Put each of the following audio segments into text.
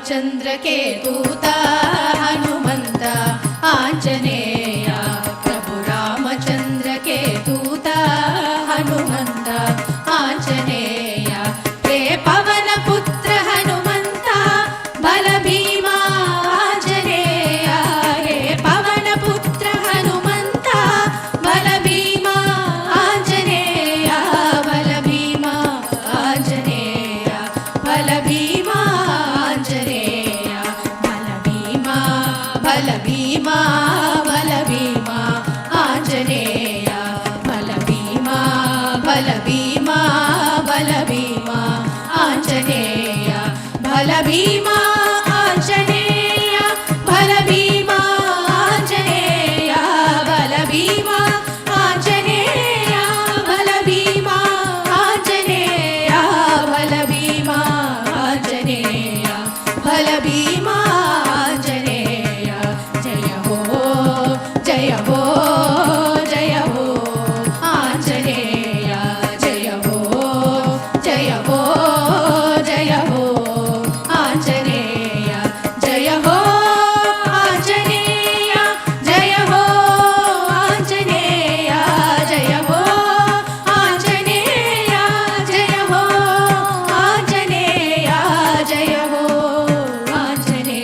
रामचन्द्रकेतूता हनुमन्त आञ्जनेय प्रभु रामचन्द्रकेतूता हनुमन्त आञ्जनेय हे पवनपुत्र हनुमन्त बलभीमा आञ्जनेय हे पवनपुत्र हनुमन्त बलभीमा आञ्जनेय बलभीमा आञ्जनेय बलभीमा आञ्जनेय बलभीमा बलभीमा बलभीमा आञ्जनेय बलभीमा बलभीमा बलभीमा आञ्जनेय बलभीमा आञ्जनेय बलभीमा आञ्जनेय बलभीमा आञ्जनेय बलभीमा आञ्जनेय बलभीमा आञ्जनेय बलभीमा आञ्जनेय जय हो जय हो जय हो आञ्जनेय जय हो जय हो जय हो आञ्जनेय जय हो आञ्जनेय जय हो आञ्जनेय जय हो आञ्जनेय जय हो आञ्जनेय जय हो आञ्जनेय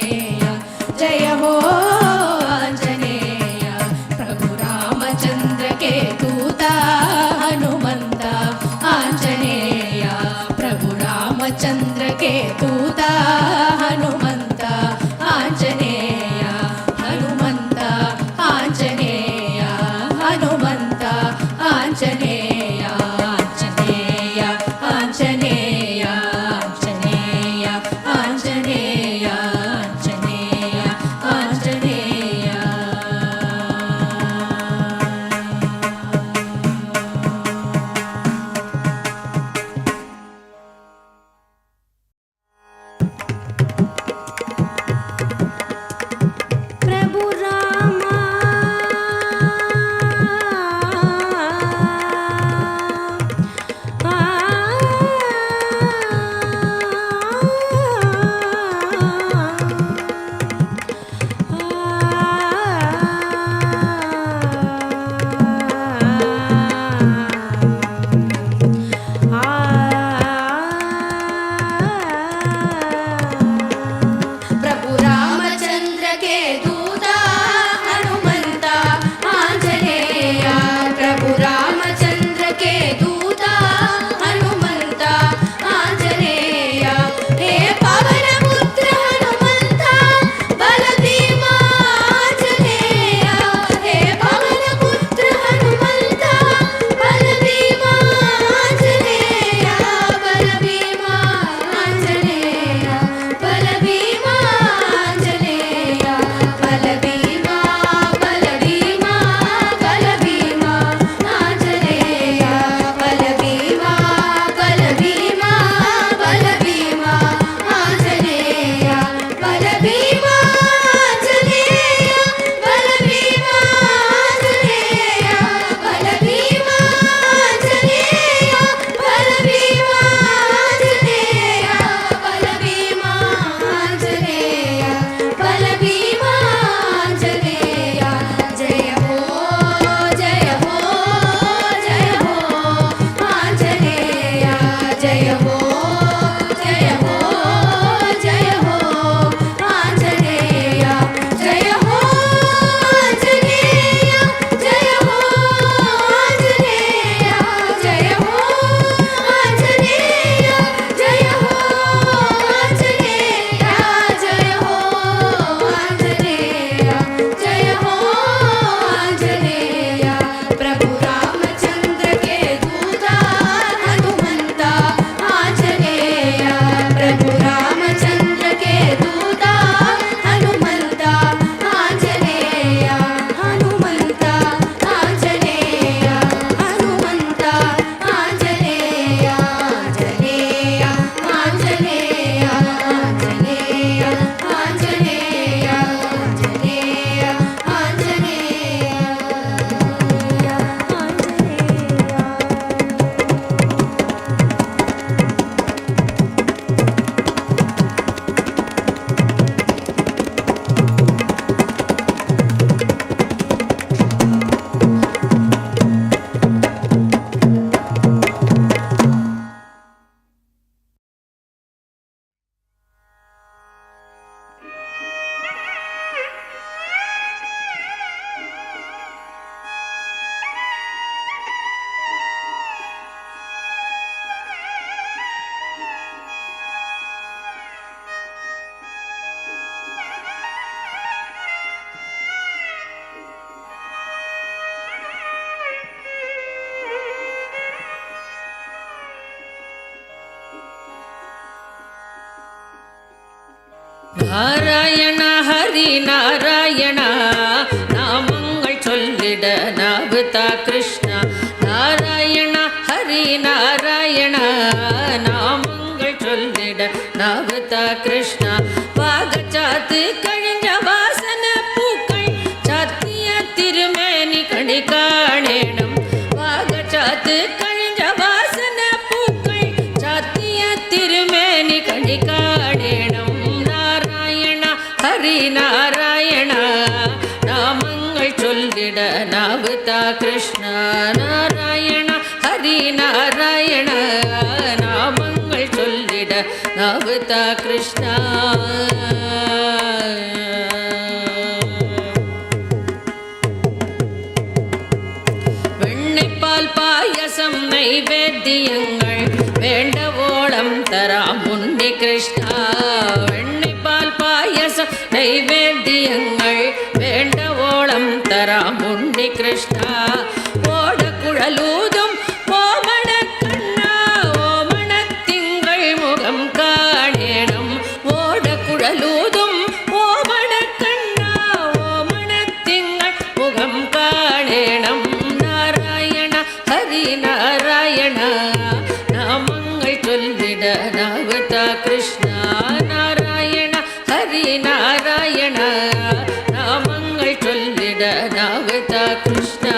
நாராயண ஹரி நாராயண நாமங்கள் சொல்லிட நாவுதா கிருஷ்ணா. நாராயண ஹரி நாராயண நாமங்கள் சொல்லிட நாவுதா கிருஷ்ணா. பாகச்சாத்து கழிஞ்ச வாசன பூக்கள் சாத்திய திருமேனி கணி காணேனம். பாகச்சாத்து கழிஞ்ச வாசன பூக்கள் சாத்திய திருமேனி கணி காணேனம். ஹரி நாராயண நாமங்கள் சொல்லிட நாவுதா கிருஷ்ணா. நாராயண ஹரி நாராயண நாமங்கள் சொல்லிட நாவுதா கிருஷ்ணா. வெண்ணைப்பால் பாயசம் நைவேத்தியங்கள் வேண்டவோளம் தராம் உன்னி கிருஷ்ணா. வெண்ணைப்பால் பாயசம் நைவேத்தியங்கள் வேண்டவோளம் தராம் உன்னி கிருஷ்ணா. ஓட குழலூதும் ஓமண கண்ணா ஓமண திங்கள் முகம் காணேனம். ஓட குழலூதும் ஓமண கண்ணா ஓமண திங்கள் முகம் காணேனம். நாராயண ஹரி நாராயண நாமங்கள் சொல்லிட நாவுதா கிருஷ்ணா. நாராயண ஹரி நாராயண நாமங்கள் சொல்லிட நாவுதா கிருஷ்ணா.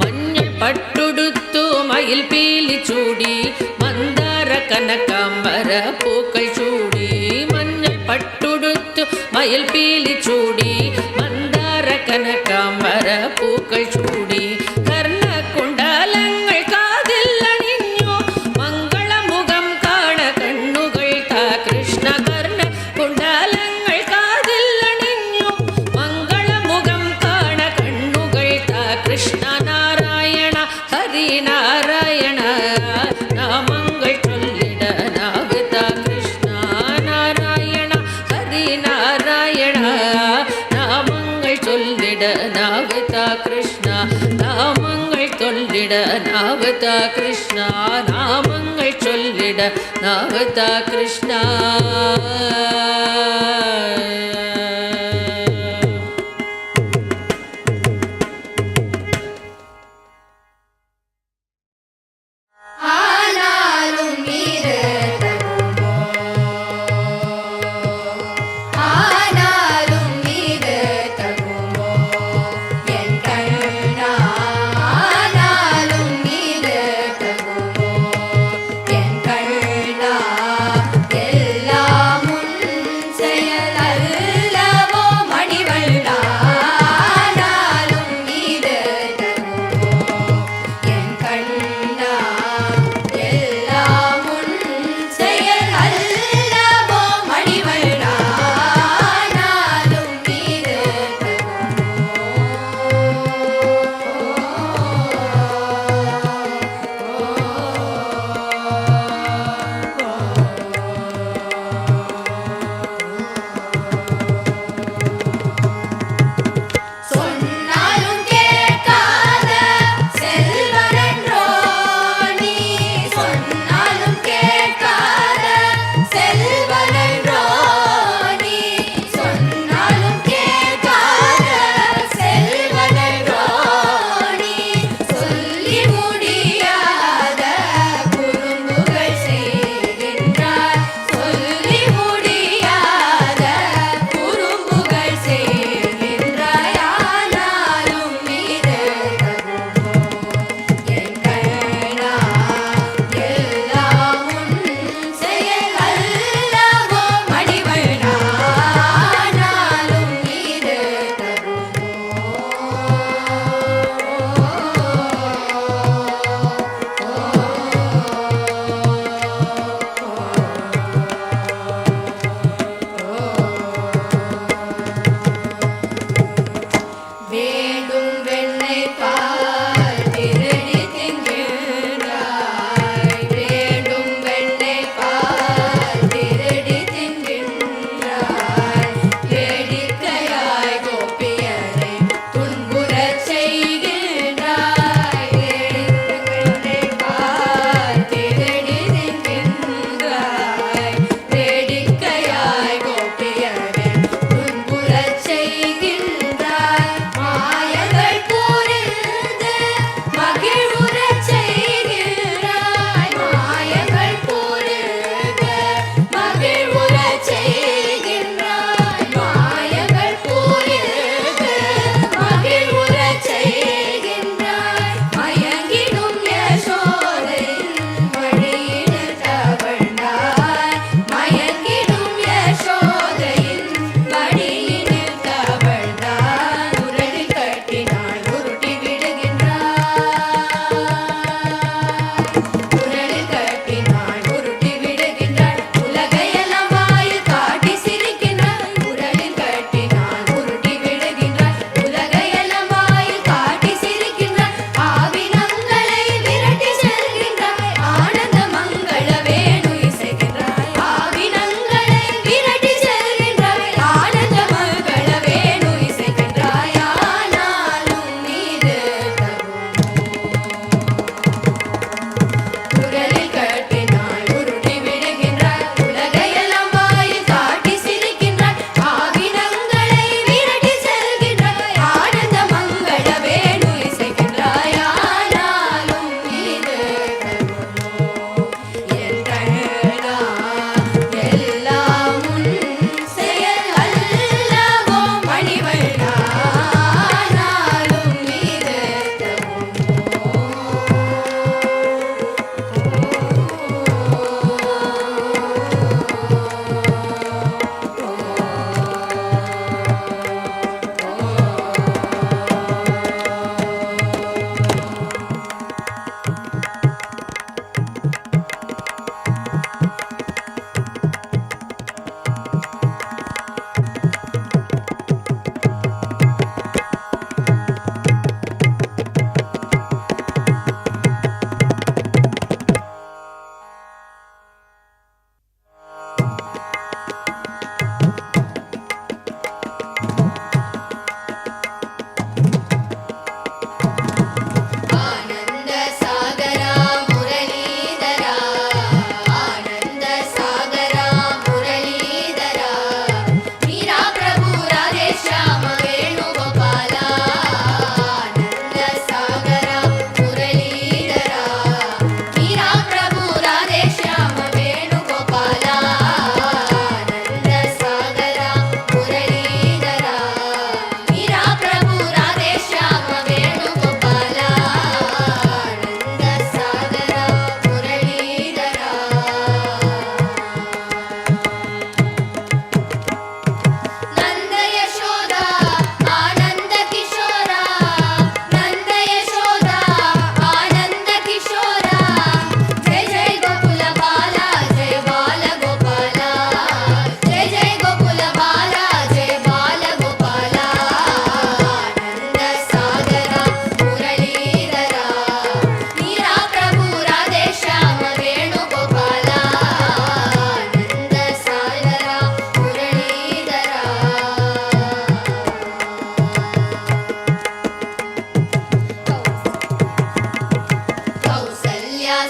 மஞ்சள் பட்டுடுத்து மயில் பீலி சூடி மந்தார கனகாம்பர பூக்கள் சூடி. மஞ்சள் பட்டுடுத்து மயில் பீலி சூடி மந்தார கனகாம்பர பூக்கள் சூடி. கர்ண குண்டலங்கள் காதில் அணிஞ்சோ மங்கள முகம் காண கண்ணுகள் தா கிருஷ்ண. கர்ண குண்டலங்கள் காதில் அணிஞ்சோ மங்கள முகம் காண கண்ணுகள் தா கிருஷ்ண. நாராயண ஹரி நாராயண நாமங்கள் சொல்லிட நாவுதா கிருஷ்ணா. நாராயண ஹரி நாராயண நாமங்கள் சொல்லிட நாவுதா கிருஷ்ணா. நாமங்கள் சொல்லிட நாவுதா கிருஷ்ணா. நாமங்கள் சொல்லிட நாவுதா கிருஷ்ணா. ஆனாலும் நீரு தகுமோ ஆனாலும் நீரு தகுமோ என் கண்ணா. ஆனாலும் நீரு தகுமோ என் கண்ணா. எல்லாம் உன் செயல்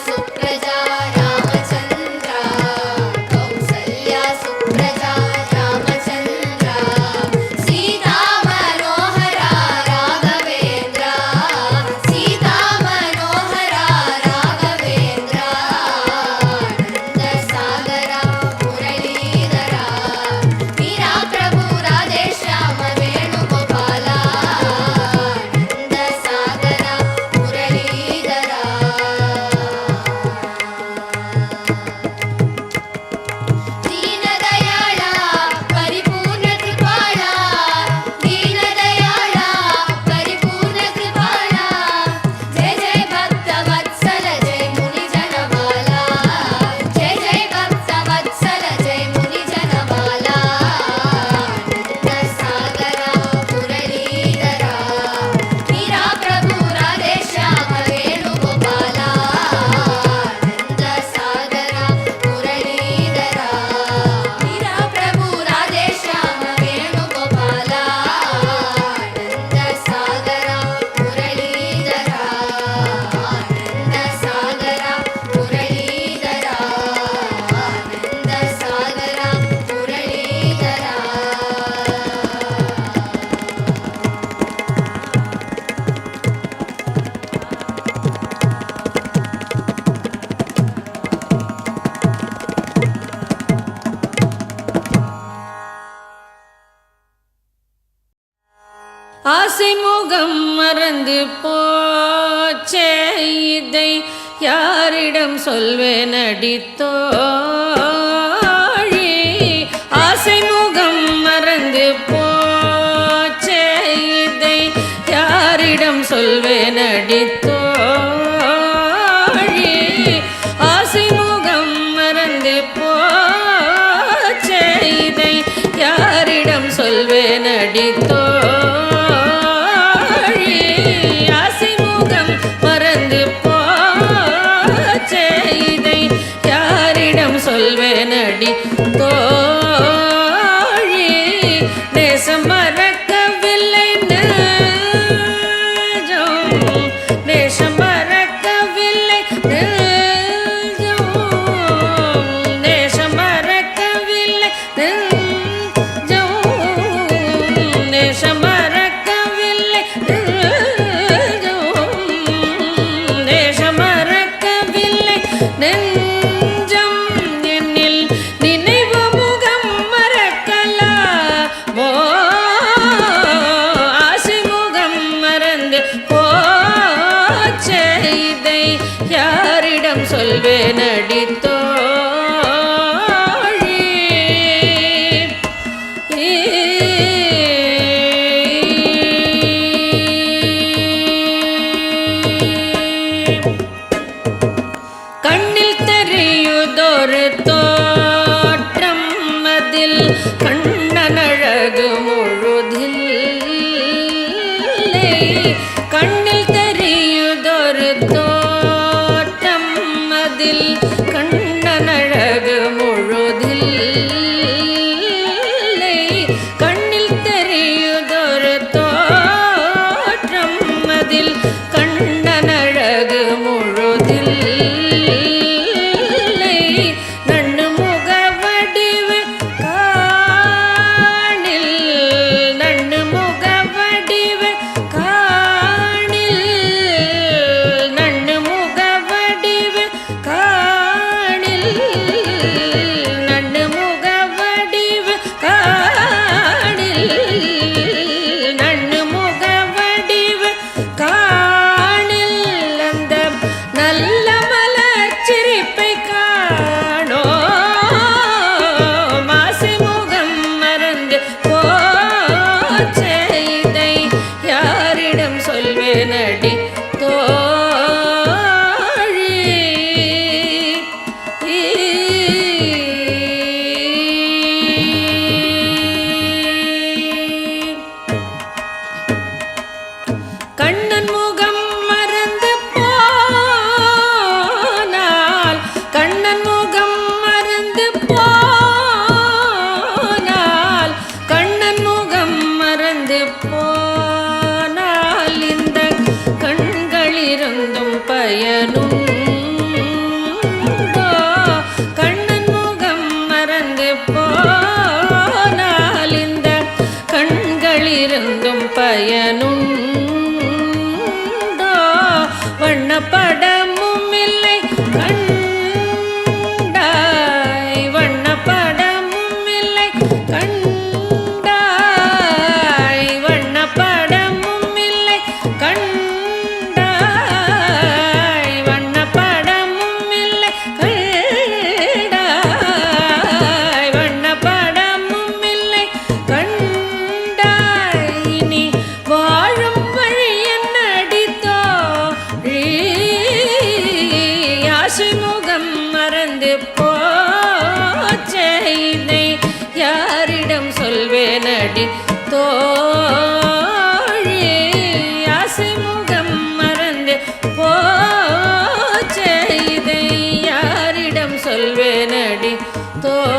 सुप्रजा रामचन्द्र कौसल्या सुप्रजा रामचन्द्र सीता मनोहरा राघवेन्द्र सीता मनोहरा राघवेन्द्र आनन्दसागरा मुरलीधरा मीरा प्रभु राधेश्याम वेणुगोपाला आनन्दसागरा मुरलीधरा दीनदयाळा परिपूर्ण कृपाळा दीनदयाळा परिपूर्ण कृपाळा जय जय भक्तवत्सल जय मुनिजनमाला जय जय भक्तवत्सल जय मुनिजनमाला आनन्दसागरा मुरलीधरा मीरा प्रभु राधेश्याम वेणुगोपाला आनन्दसागरा मुरलीधरा मीरा प्रभु राधेश्याम वेणुगोपाला आनन्दसागरा मुरलीधरा आनन्दसागरा मुरलीधरा आनन्दसागरा मुरलीधरा ஆசை முகம் மறந்து போச்சே இதை யாரிடம் சொல்வேன் அடித்தோழி ஆசை முகம் மறந்து போச்சே இதை யாரிடம் சொல்வேன் அடித்தோழி ஆசை முகம் மறந்து போச்சே இதை யாரிடம் சொல்வேன் அடித்தோழி ஆசை முகம் மறந்து போச்சே இதை யாரிடம் சொல்வேன் அடித்தோழி நேசம் மறக்கவில்லை நெஞ்சம் நேசம் மறக்கவில்லை நெஞ்சம் நேசம் மறக்கவில்லை நெஞ்சம் நேசம் மறக்கவில்லை நெஞ்சம் நேசம் மறக்கவில்லை நெஞ்சம் என்னில் நினைவு முகம் மறக்கலாமோ ஆசை முகம் மறந்து போச்சே இதை யாரிடம் சொல்வேன் அடித்தோழி கண்ணில் தெரியுதொரு தோற்றம் அதில் கண்ணனழகு முழுதில்லை கண்ணில் தெரியுதொரு தோற்றம் அதில் கண்ணனழகு முழுதில்லை கண்ணில் தெரியுதொரு தோற்றம் அதில் கண்ணனழகு முழுதில்லை நண்ணு முகவடிவு காணில் நண்ணு முகவடிவு காணில் நண்ணு முகவடிவு காணில் நண்ணு முகவடிவு காணில் நண்ணு முகவடிவு காணில் அந்த நல்ல மலர் சிரிப்பை காணோ மாசை முகம் மறந்து போச்சே இதை யாரிடம் சொல்வேன் அடித்தோழி கண்ணன் முகம் மறந்து போனால் கண்ணன் முகம் மறந்து போனால் கண்ணன் முகம் மறந்து போனால் இந்த கண்களிருந்தும் பயனுண்டோ பயனுண்டோ வண்ணப்படமும் இல்லை கண்டாய் வண்ணப்படமும் இல்லை கண்டாய் வண்ணப்படமும் இல்லை கண்டாய் வண்ணப்படமும் இல்லை கண்டாய் வண்ணப்படமும் இல்லை கண்டாய் இனி வாழும் வழி என்னடித்தோ ஆசைமுகம் மறந்து போச்சே இதை யாரிடம் சொல்வேனடி தோழி ஆசைமுகம் மறந்து போச்சே இதை யாரிடம் சொல்வேனடி தோழி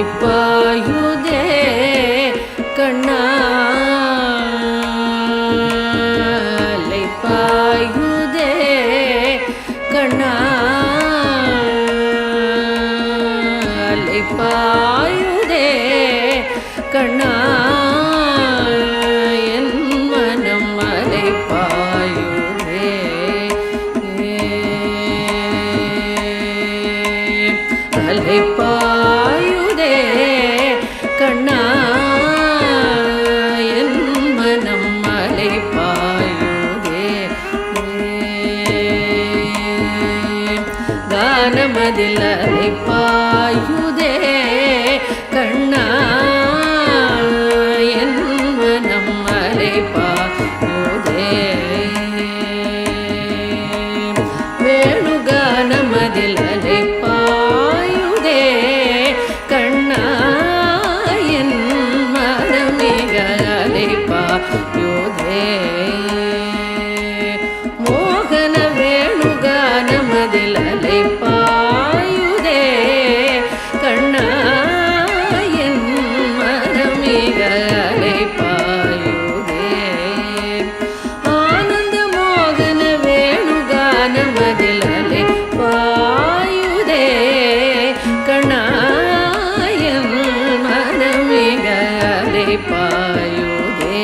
அலைப்பாயுதே கண்ணா அலைப்பாயுதே கண்ணா அலைப்பாயுதே கண்ணா என் மனம் அலைப்பாயுதே அலைப்பாயுதே கண்ணா என் மனம் அலைப்பாயுதே கானமதில் அலைப்பாயுதே கண்ணா என் மனம் அலைப்பாயுதே வேணுகானமதில் அலைப்பாயுதே கண்ணா என் மனமிக அலைப்பாயுதே மோகன வேணுகானமதில் அலைப்பாயுதே கண்ணா என் மனமிக அலைப்பாயுதே ஆனந்த மோகன வேணுகானமதில் அலைப்பாயுதே கண்ணா என் மனமிக அலைப்பாயுதே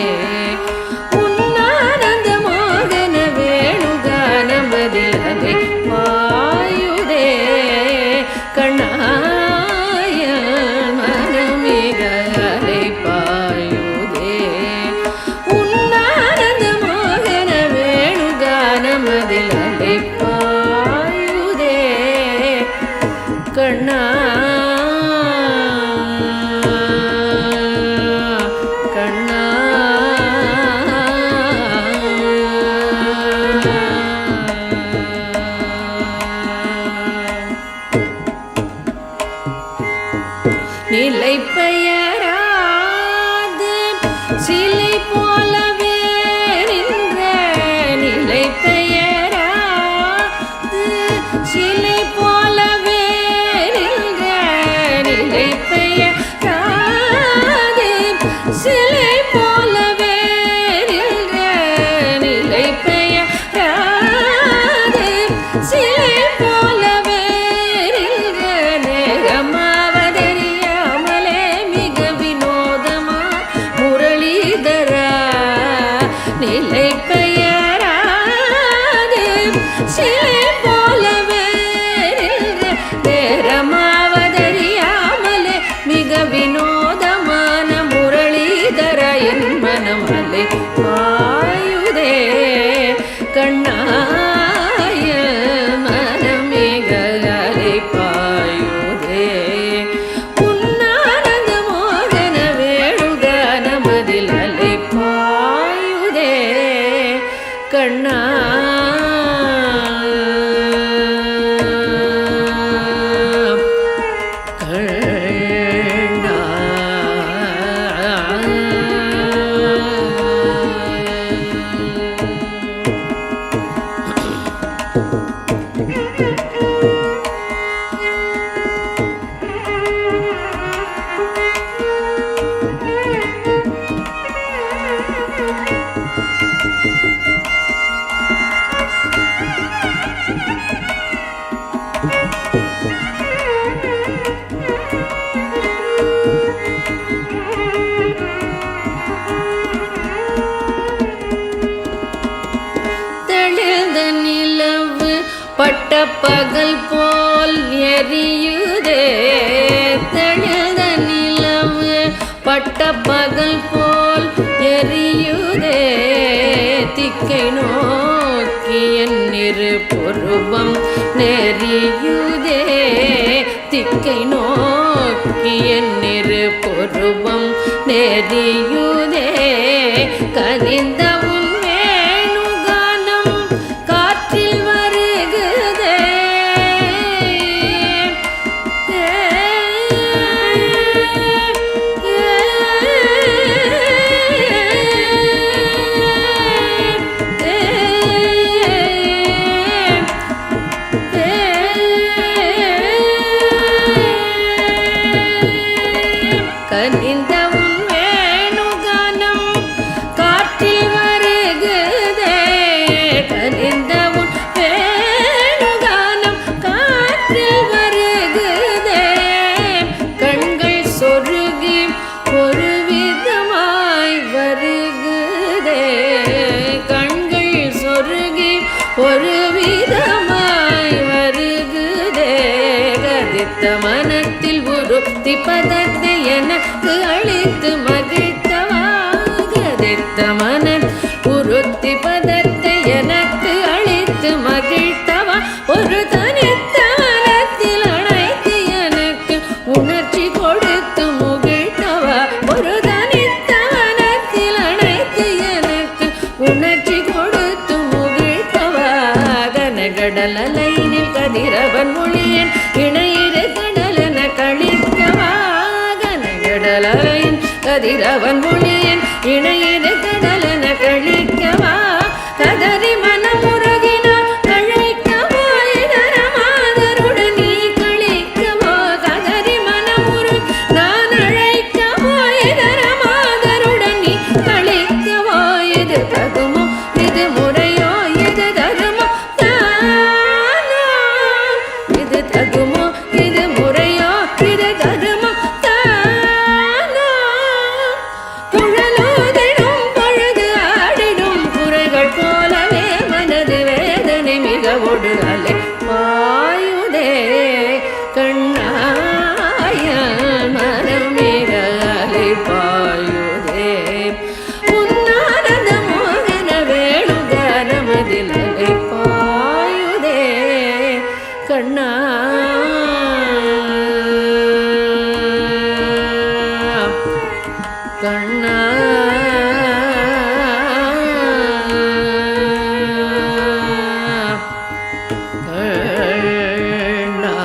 உன்னானந்த மோகன வேணுகானமதில் அலைப்பாயுதே கண்ணா என் மனமிக அலைப்பாயுதே உன்னானந்த மோகன வேணுகானமதில் அலைப்பாயுதே கண்ணா கண்ணா நிலை பெயராது சிலை போலவே நின்ற நிலை பெயராது சிலை போலவே நின்ற நிலை பெயராது சிலை போலவே நின்ற நிலை பெயராது சிலை போலவே நின்ற நேரமாவதறியாமலே பகல் போல் எரியுதே தெழுத நிலவு பட்ட பகல் போல் எரியுதே திக்கை நோக்கி என் இரு புருவம் நெறியுதே திக்கை நோக்கி என் இரு புருவம் நெறியுதே கனிந்த உன் வேணுகானம் காற்றில் வருகுதே கனிந்த உன் வேணுகானம் காற்றில் வருகுதே கனிந்த உன் வேணுகானம் காற்றில் வருகுதே கண்கள் சொருகி ஒரு விதமாய் வருகுதே கண்கள் சொருகி ஒரு விதமாய் வருகுதே கதித்த மனத்தில் உறுத்தி பதத்தை எனக்கு அளித்து மகிழ்த்தவா கதித்த மன உறுத்தி பதத்தை எனக்கு அளித்து மகிழ்த்தவா ஒரு தனித்த மனத்தில் அழைத்து எனக்கு உணர்ச்சி கொடுத்து முகிழ்த்தவா ஒரு தனித்த மனத்தில் அழைத்து எனக்கு உணர்ச்சி கொடுத்து முகிழ்த்தவா கனகடல் அலைனில் கதிரவன் மொழியன் இணையிரு கடலென கழிக்கவா கனகடலையின் கதிரவன் மொழியன் இணையிரு கடலென கழிக்கவா கதறி மனமுருகினார் கழைக்கவா இதர மாதருடன் நீ கழிக்கவா கதறி மனமுரு நான் அழைக்கவா இதர மாதருடன் நீ கழிக்கவா இது தகுமோ இது முறையோ இது தகுமோ தானோ இது தகுமோ இது முறையோ இது தகுமோ தானோ குழலோதிடும் பொழுது ஆடிடும் குறைகள் போலவே மனது வேதனை மிக ஒடு அலை பாயுதே கண்ணாய மனம் மிக அலை பாயுதே உன்னானந்த மோகன வேணுகானமதில் அலை பாயுதே கண்ணா கண்ணா கண்ணா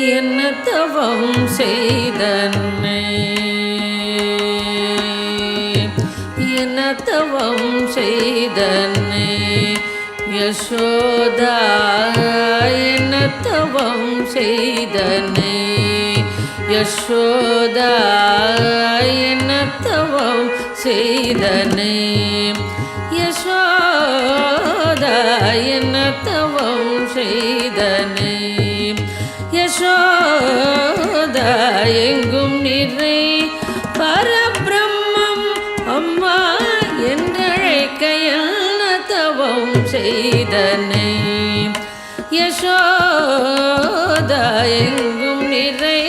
என்ன தவம் செய்தன்னை என்ன தவம் செய்தன்னை யசோதா என்ன தவம் செய்தன்னை யசோதா என்ன தவம் செய்தன்னை யசோதா என்ன தவம் செய்தன்னை யசோதா எங்கும் நிறை பரபிரம்மம் அம்மா என்றழைக்க என்ன தவம் செய்தனை யசோதா எங்கும் நிறை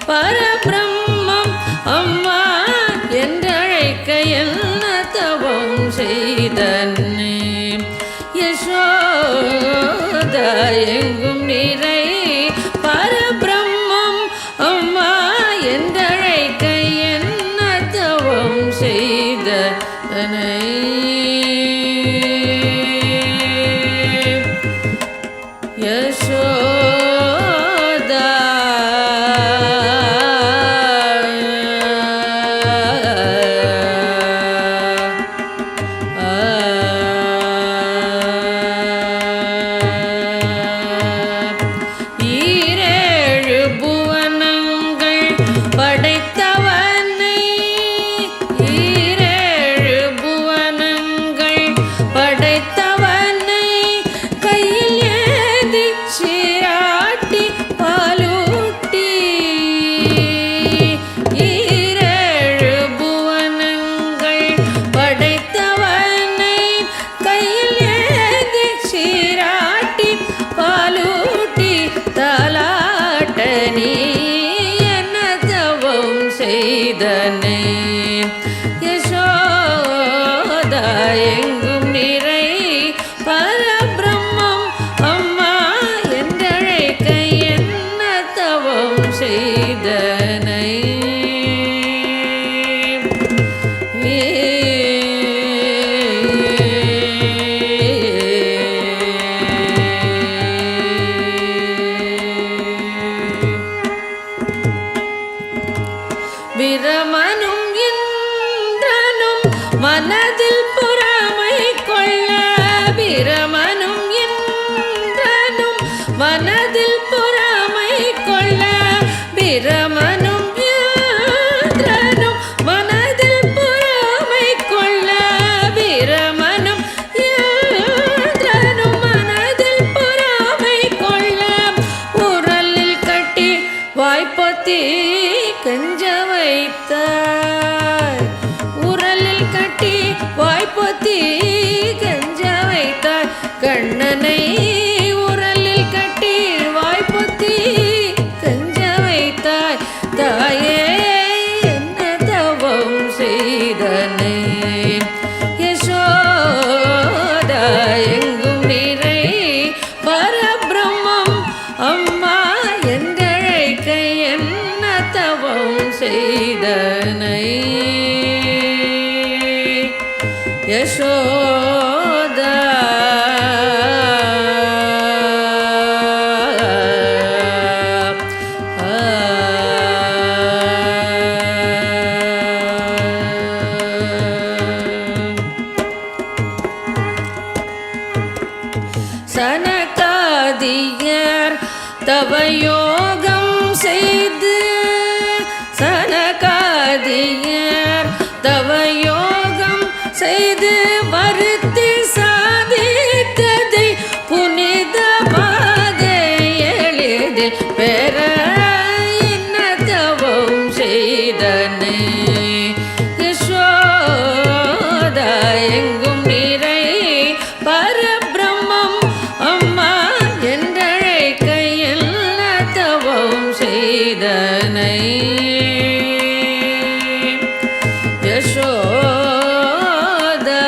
பரபிரம்மம் அம்மா என்றழைக்க என்ன தவம் செய்தனை யசோதா எங்கும் நிறை பரபிரம்மம் அம்மா என்றழைக்க என்ன தவம் செய்தனை யசோதா ஈரேழு புவனங்கள் படைத்தவனை ஈரேழு புவனங்கள் படைத்தவனை கையில் ஏந்தி சீராட்டி பாலூட்டி ஈரேழு புவனங்கள் படைத்தவனை கையில் ஏந்தி சீராட்டி பாலூட்டி தாலாட்ட நீ என்ன தவம் செய்தனை யசோதா எங்கும் நிறை பரபிரம்மம் அம்மா என்றழைக்க என்ன தவம் செய்தனை பிரமனும் இந்திரனும் மனதில் பொறாமை கொள்ள பிரமனும் இந்திரனும் மனதில் பொறாமை கொள்ள பிரமனும் இந்திரனும் மனதில் பொறாமை கொள்ள பிரமனும் இந்திரனும் மனதில் பொறாமை கொள்ள உரலில் கட்டி வாய்ப்பொத்தி கெஞ்ச வைத்தாய் உரலில் கட்டி வாய்ப்பொத்தி கெஞ்ச வைத்தாய் கண்ணனை உரலில் கட்டி வாய்ப்பொத்தி கெஞ்ச வைத்தாய் தாயே என்ன தவம் செய்தனை யசோதா எங்கும் நிறை பரபிரம்மம் அம்மா என்றழைக்க என்ன தவம் செய்தனை யசோதா சனகாதியர் தவயோகம் செய்து சனகாதியர் தவயோகம் செய்து வருத்தி சாதித்ததை புனிதமாக எளிதில் பெற என்ன தவம் செய்தனை யசோதா எங்கும் நிறை பரபிரம்மம் அம்மா என்றழைக்க என்ன தவம் செய்தனை யசோதா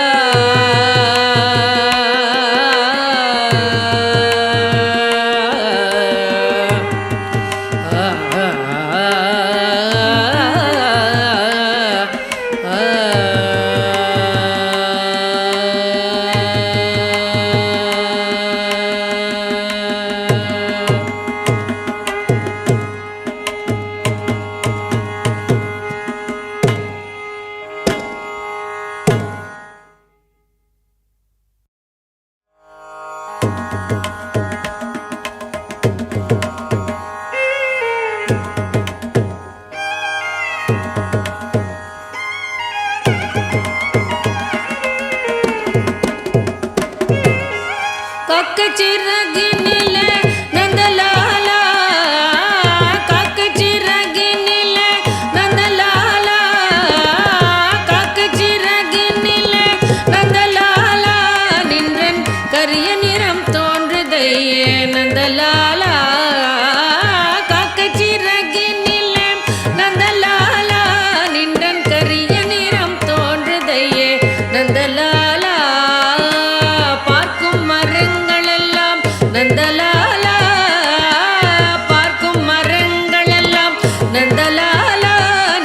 காக்கச்சிறகினிலே நந்தலாலா காக்கச்சிறகினிலே நந்தலாலா காக்கச்சிறகினிலே நந்தலாலா நின்றன் கரிய நிறம் தோன்றுதையே நந்தலாலா காக்கச்சிறகினிலே நந்தலாலா நின்றன் கரிய நிறம் தோன்றுதையே நந்தலாலா பார்க்கும் மரங்களெல்லாம் நந்தலாலா பார்க்கும் மரங்களெல்லாம் நந்தலாலா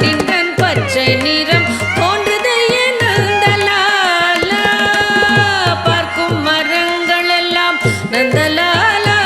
நின்றன் பச்சை நிறம் தோன்றுதையே நந்தலாலா பார்க்கும் மரங்களெல்லாம் நந்தலாலா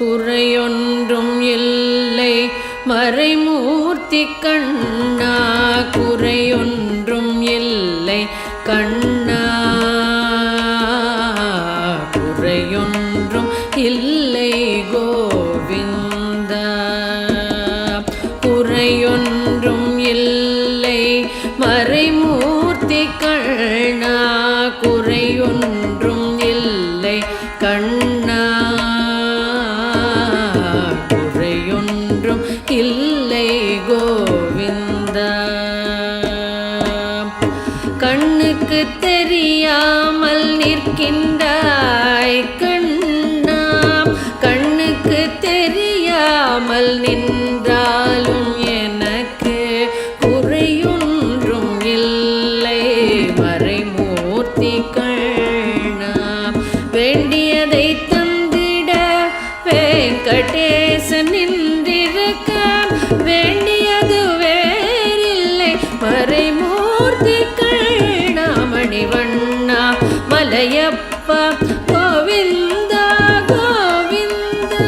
குறையொன்றும் இல்லை மறைமூர்த்தி கண்ணா, குறையொன்றும் இல்லை கண்ணா, குறையொன்றும் இல்லை கோவிந்தா, குறையொன்றும் இல்லை மறைமூர்த்தி கண்ணா, குறையொன்றும் இல்லை கண்ணா, குறையொன்றும் இல்லை கோவிந்தா. கண்ணுக்கு தெரியாமல் நிற்கின்றாய் கண்ணா, கண்ணுக்கு தெரியாமல் நின்றாலும் எனக்கு குறையொன்றும் இல்லை மறைமூர்த்தி கண்ணா. வேண்டியதை தந்திட வெங்கடேசன் நின்றிருக்க, வேண்டியது வேறில்லை மறைமூர்த்தி கண்ணா. மணிவண்ணா மலையப்பா கோவிந்தா கோவிந்தா.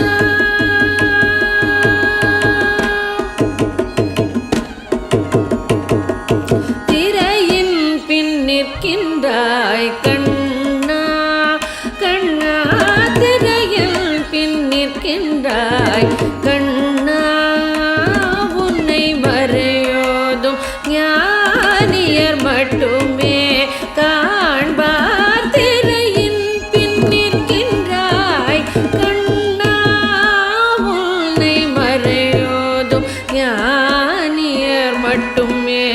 திரையின் பின் நிற்கின்றாய் கண்ணா, கண்ணா, திரையில் பின் நிற்கின்றாய் கண்ணா. உன்னை மறையோதும் ஞானியர் மட்டுமே காண்பார். திரையின் பின் நிற்கின்றாய் கண்ணா, உன்னை மறையோதும் ஞானியர் மட்டுமே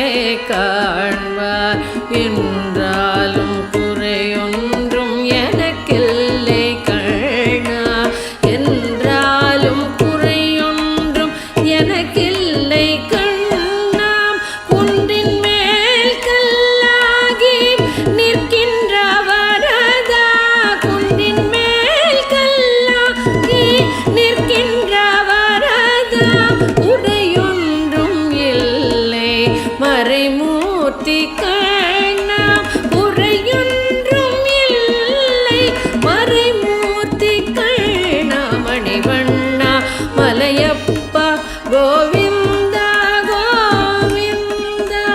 காண்பார். என்றாலும் குறையொன்றும் எனக்கில்லை கண்ணா, என்றாலும் குறையொன்றும் எனக்கில்லை கண்ணா. குன்றின் மேல் கல்லாகி நிற்கின்ற வரதா, குன்றின் மேல் கல்லாகி நிற்கின்ற வரதா. உடையொன்றும் இல்லை மறைமூர்த்தி கண்ணா, குறையொன்றும் இல்லை மறைமூர்த்தி கண்ணா. மணிவண்ணா மலையப்பா கோவிந்தா கோவிந்தா.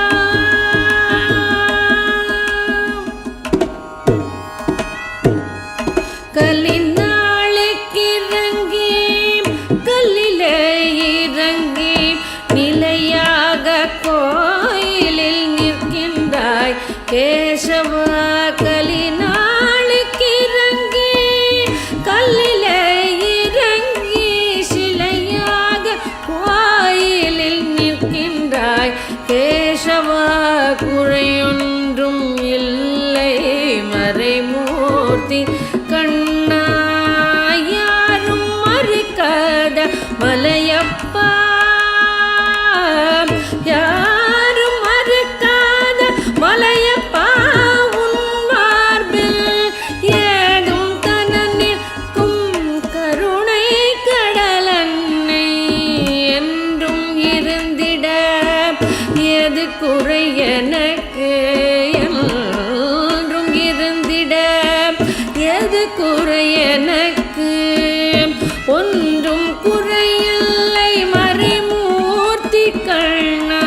கலினாளுக்கு இறங்கி கல்லிலே இறங்கி நிலையாக கோயிலில் நிற்கின்றாய் கேசவா. கலினாளுக்கு இறங்கி கல்லிலே இறங்கி சிலையாக கோயிலில் நிற்கின்றாய் கேசவா. குறையொன்றும் இல்லை மறைமூர்த்தி கண்ணா, யாரும் மறுக்காத மலையப்பா, யாரும் மறுக்காத மலையப்பா. உன் மார்பில் ஏதும் தன நிற்கும் கருணை கடலன்னை என்றும் இருந்திட எது குறை எனக்கு, என்றும் இருந்திட எது குறை எனக்கு. ஒன்றும் குறையில்லை மறைமூர்த்தி கண்ணா,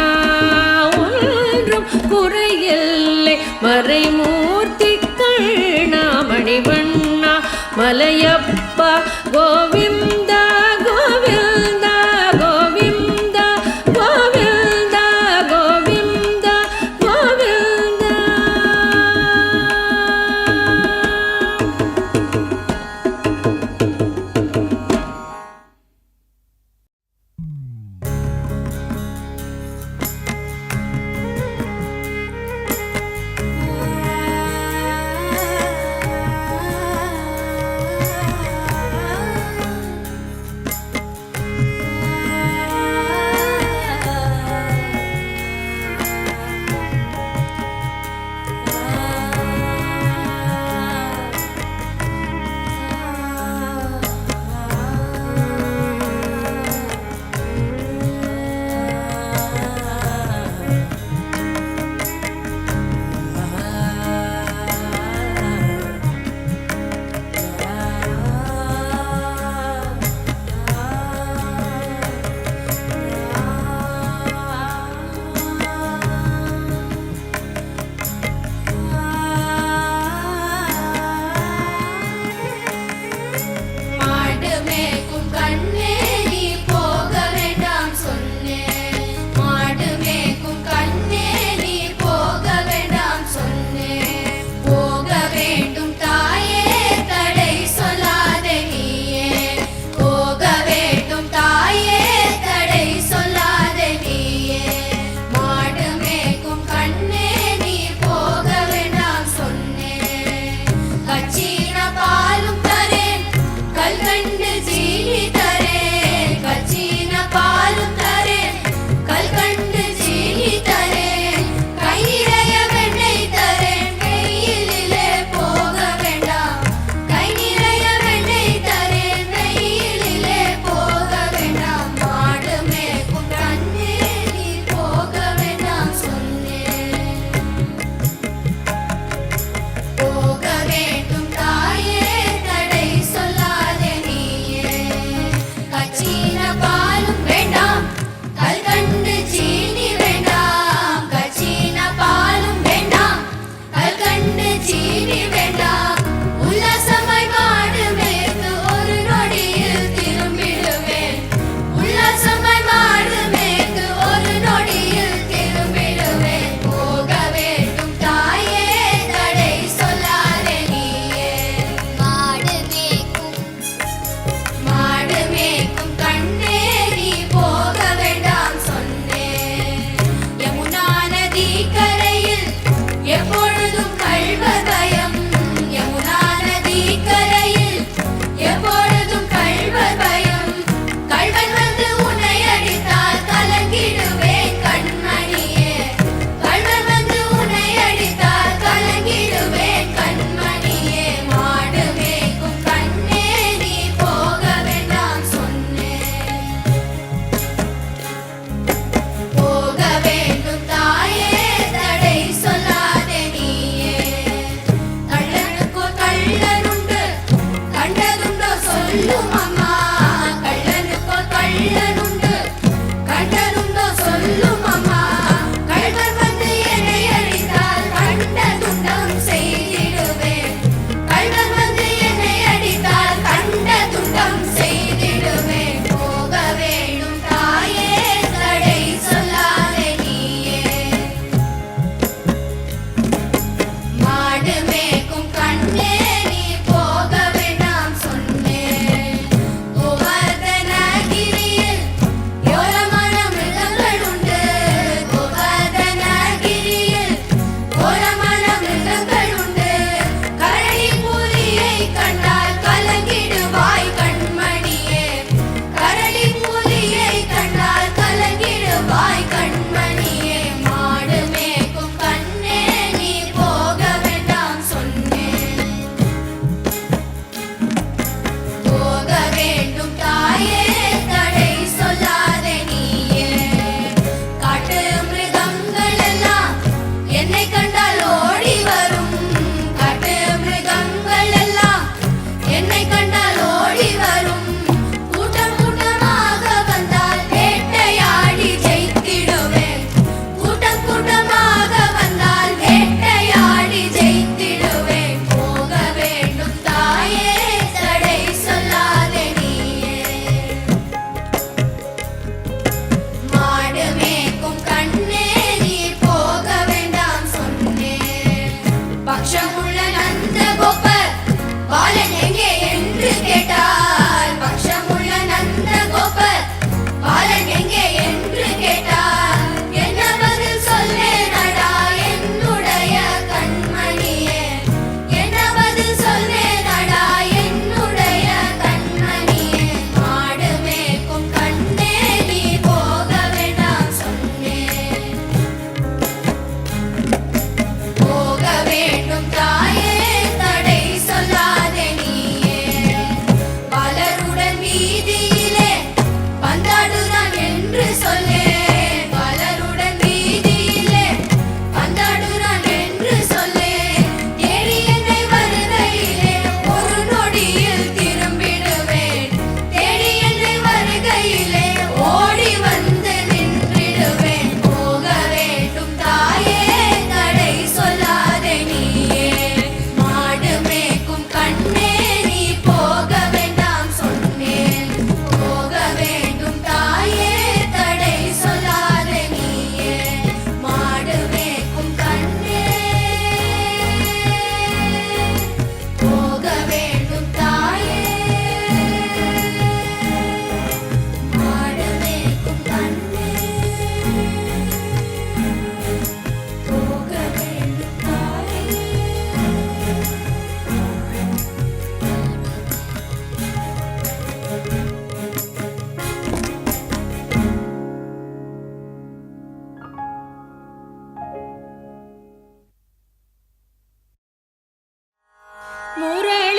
ஒன்றும் குறையில்லை மறைமூர்த்தி கண்ணா. மணிவண்ணா மலையப்பா கோவிந்தா கோவிந்தா கோவிந்தா கோவிந்தா கோவிந்தா கோவிந்தா.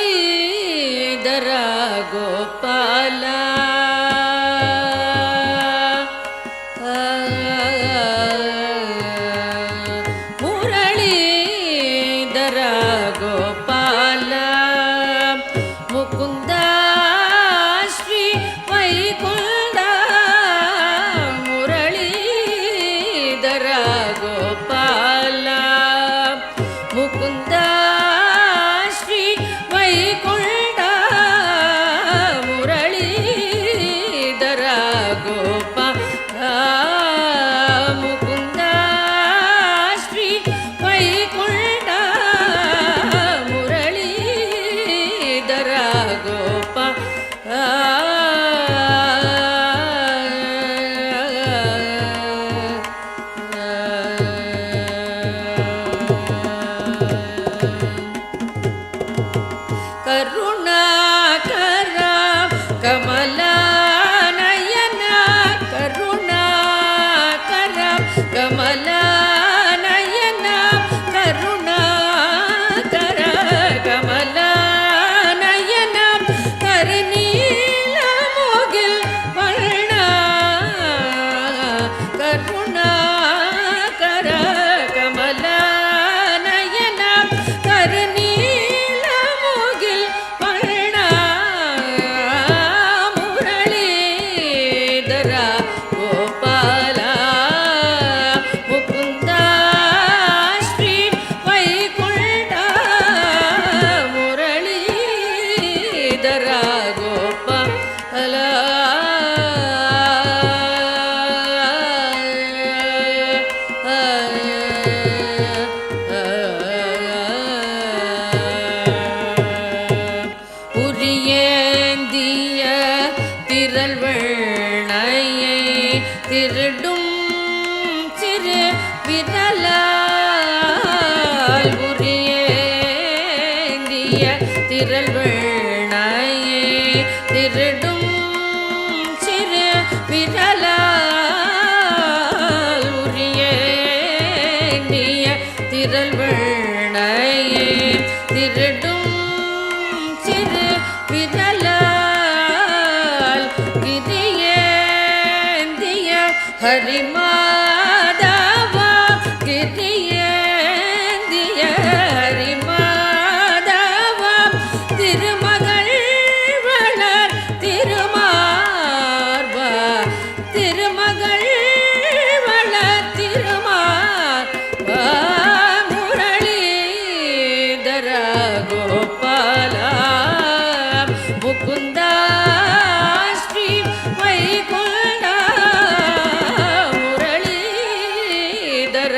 ಮುರಳೀಧರ ಗೋಪಾಲ ಮುರಳೀಧರ ಗೋಪಾಲ ಮುಕುಂದ ಶ್ರೀ ವೈಕುಂಠ ಮುರಳೀಧರ ಗೋಪಾಲ ಮುಕುಂದ ಶ್ರೀ ವೈಕುಂಠ ಮುರಳೀಧರ ಗೋಪಾಲ ಮುಕುಂದ ಶ್ರೀ ವೈಕುಂಠ ಮುರಳೀಧರ ಗೋಪಾಲ ಕರುಣಾಕರ ಕಮಲಾನಯನ ಕರುಣಾಕರ ಕಮಲಾನಯನ ಕರುಣಾಕರ ಕಮಲಾನಯನ ಕರನೀಲ ಮುಗಿಲ್ ವರ್ಣ ಕರುಣಾಕರ ಕಮಲಾನಯನ ಕರನೀಲ ಮುಗಿಲ್ ವರ್ಣ ಮುರಳೀಧರ ಗೋಪಾಲ ಮುಕುಂದ ಶ್ರೀ ವೈಕುಂಠ ಮುರಳೀಧರ ಗೋಪಾಲ உரியேந்திய திரள்வளையை திருடும் சிறு விரலால் உரியேந்திய திரள்வளையை திருடும் சிறு விரலால் உரியேந்திய திரள்வளையை திருடும் சிறு விரலால் கிரியேந்திய ஹரிமாதவா கிரியேந்திய ஹரிமாதவா திருமகள் வளர் திருமார்பா திருமகள் வளர் திருமார்பா முரளீதர கோபால முகுந்த ஸ்ரீ வைகுண்ட முரளீதர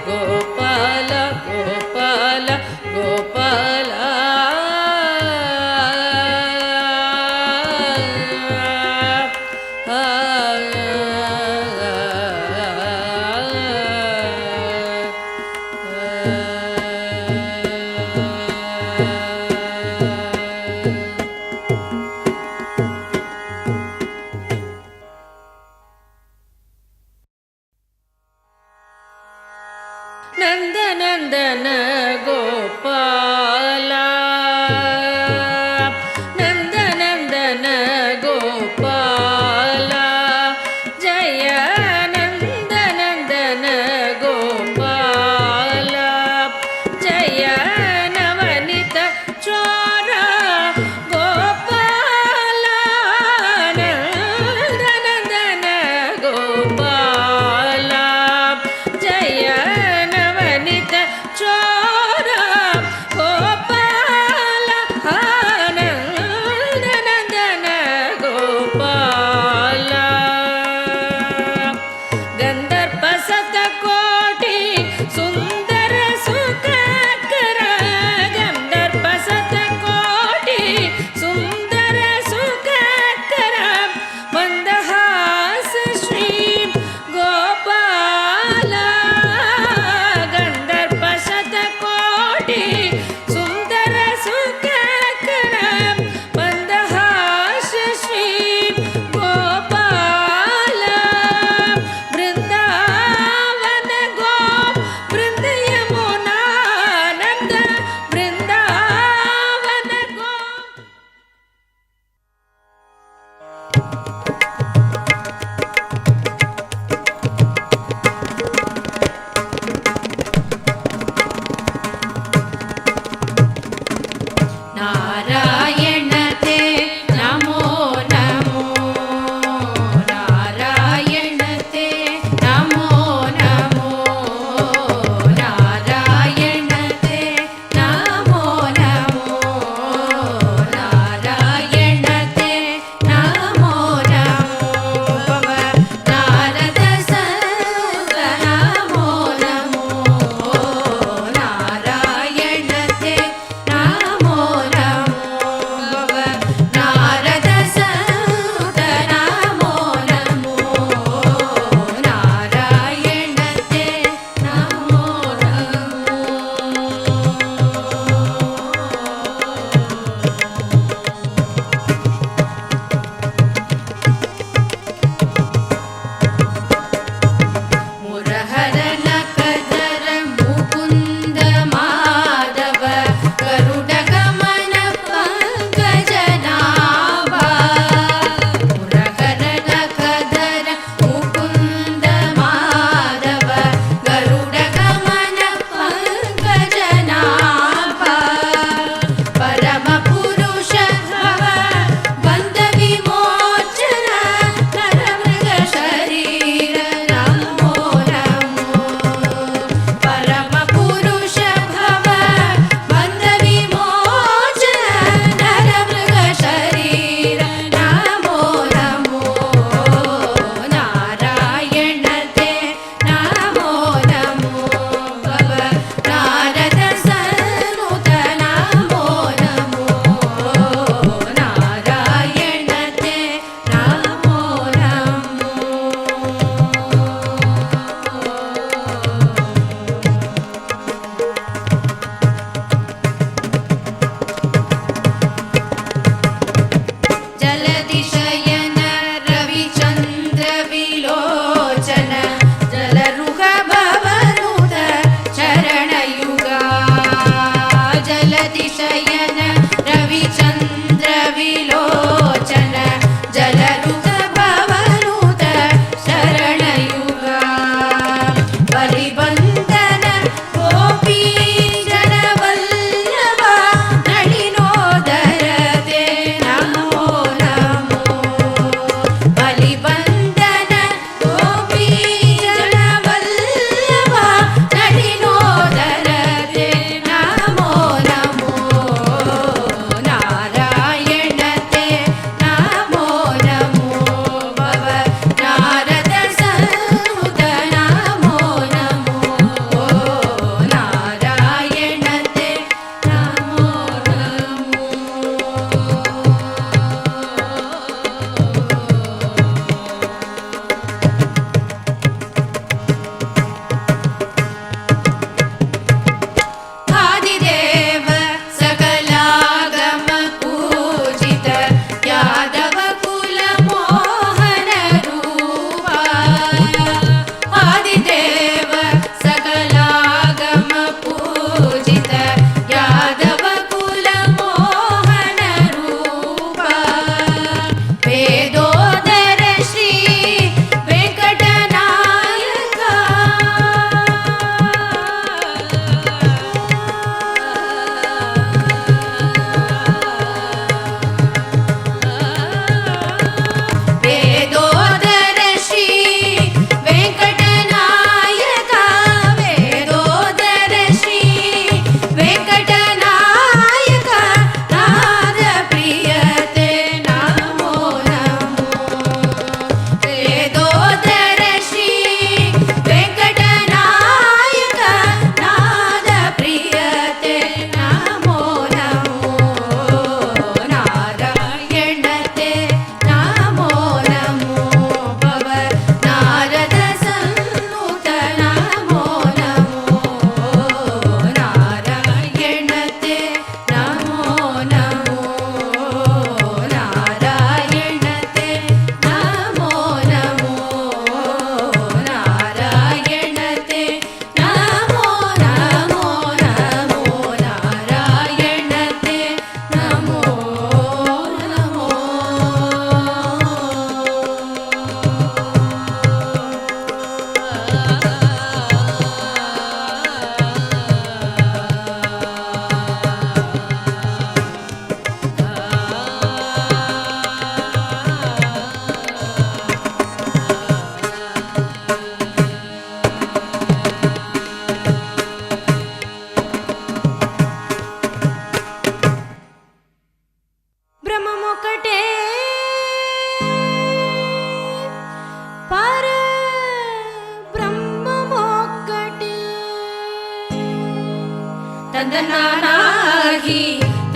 கோபால கோபால கோபால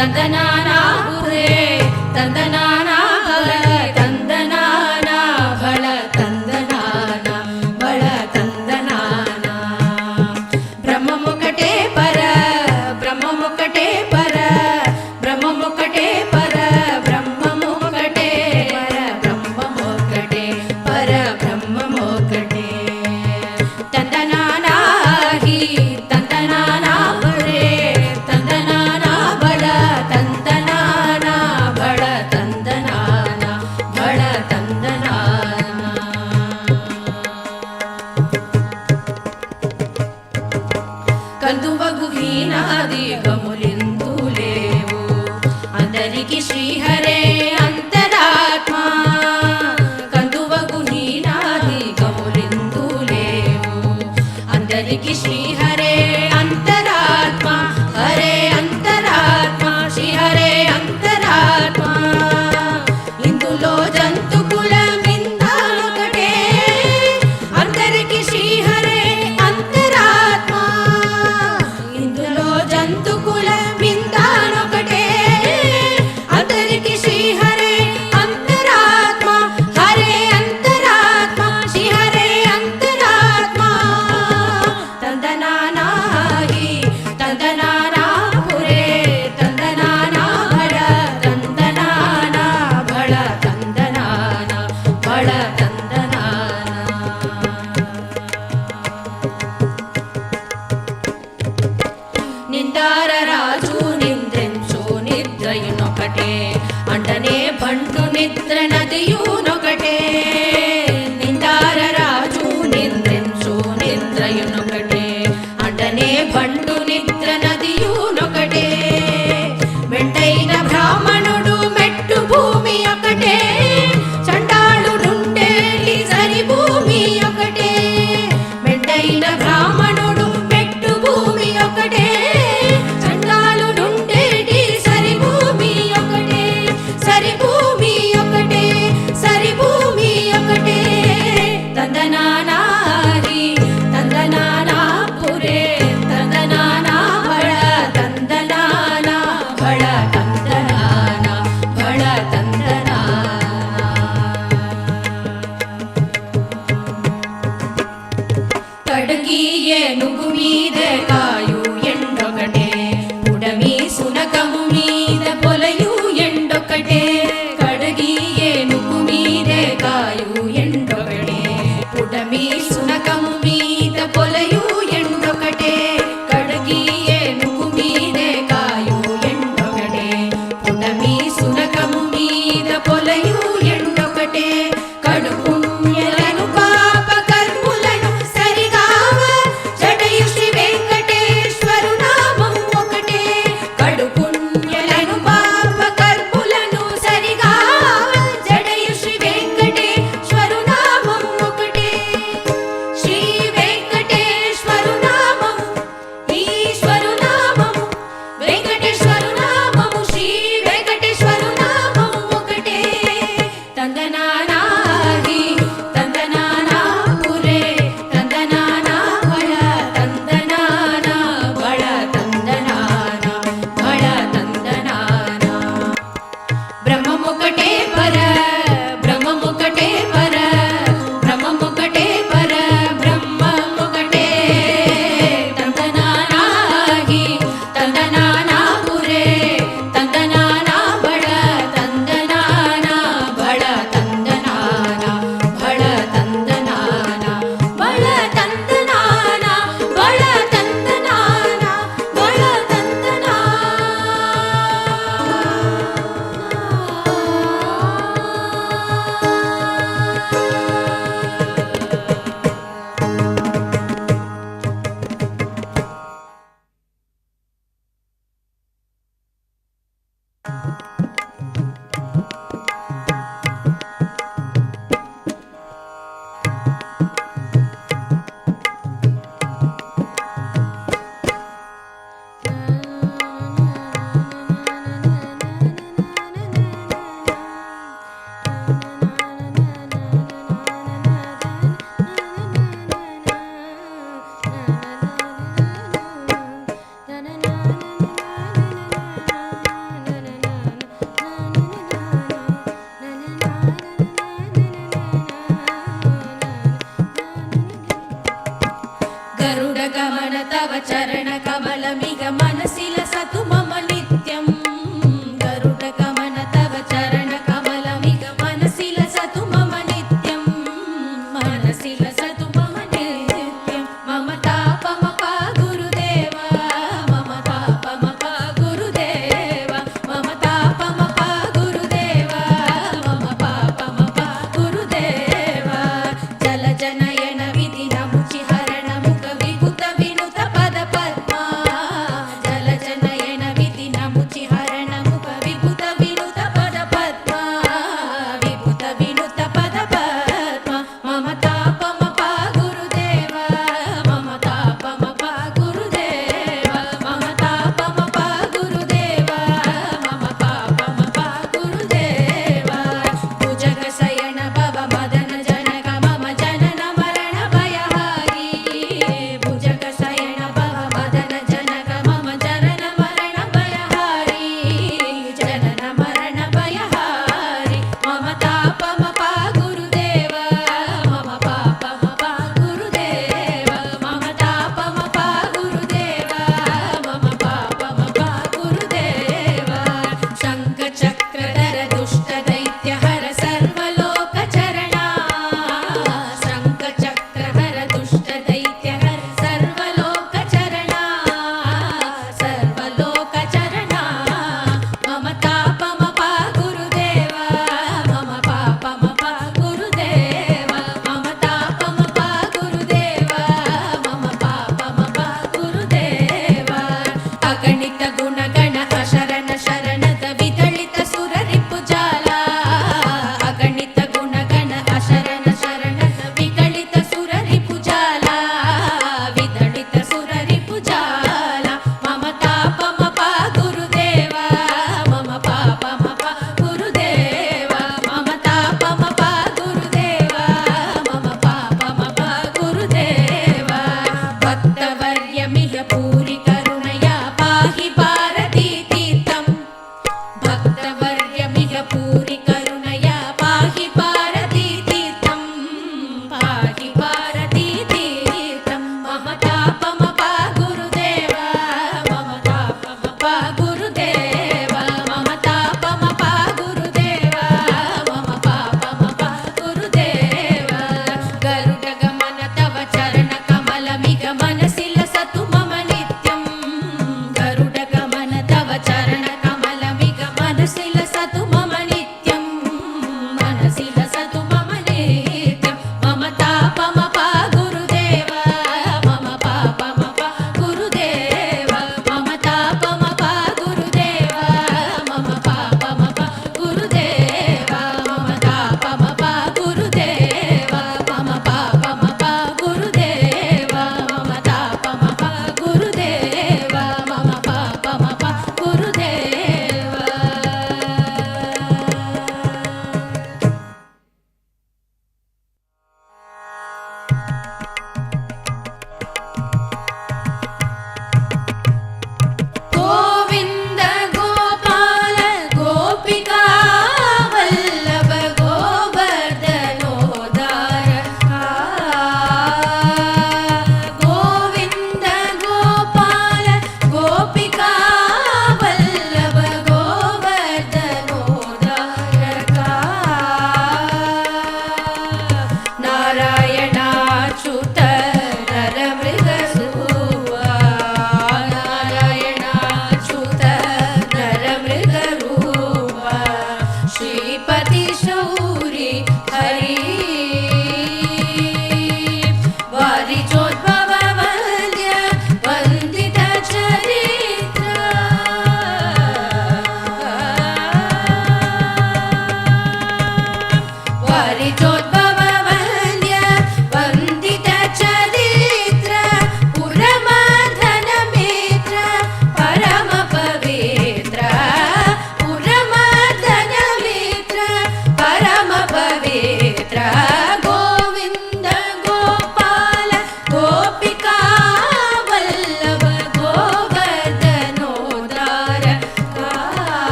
ತಂದನಾನಾ ಗುರೇ ತಂದನಾನಾ ಬಳ ತಂದನಾನಾ ಬಳ ತಂದನಾನಾ ಬಳ ತಂದನಾನಾ ಬ್ರಹ್ಮ ಮುಕಟೇ ಪರ ಬ್ರಹ್ಮ ಮುಕಟೇ ಪರ ಬ್ರಹ್ಮ ಮುಕಟೇ ಪರ ಬ್ರಹ್ಮ ಮುಕಟೇ ಪರ ಬ್ರಹ್ಮ ಮುಕಟೇ ಪರ ಬ್ರಹ್ಮ ಮುಕಟೇ ತಂದನಾನಾ ಹಿ ತಂದನಾನಾ ಬರೇ ತಂದನಾನಾ ಬಳ ತಂದ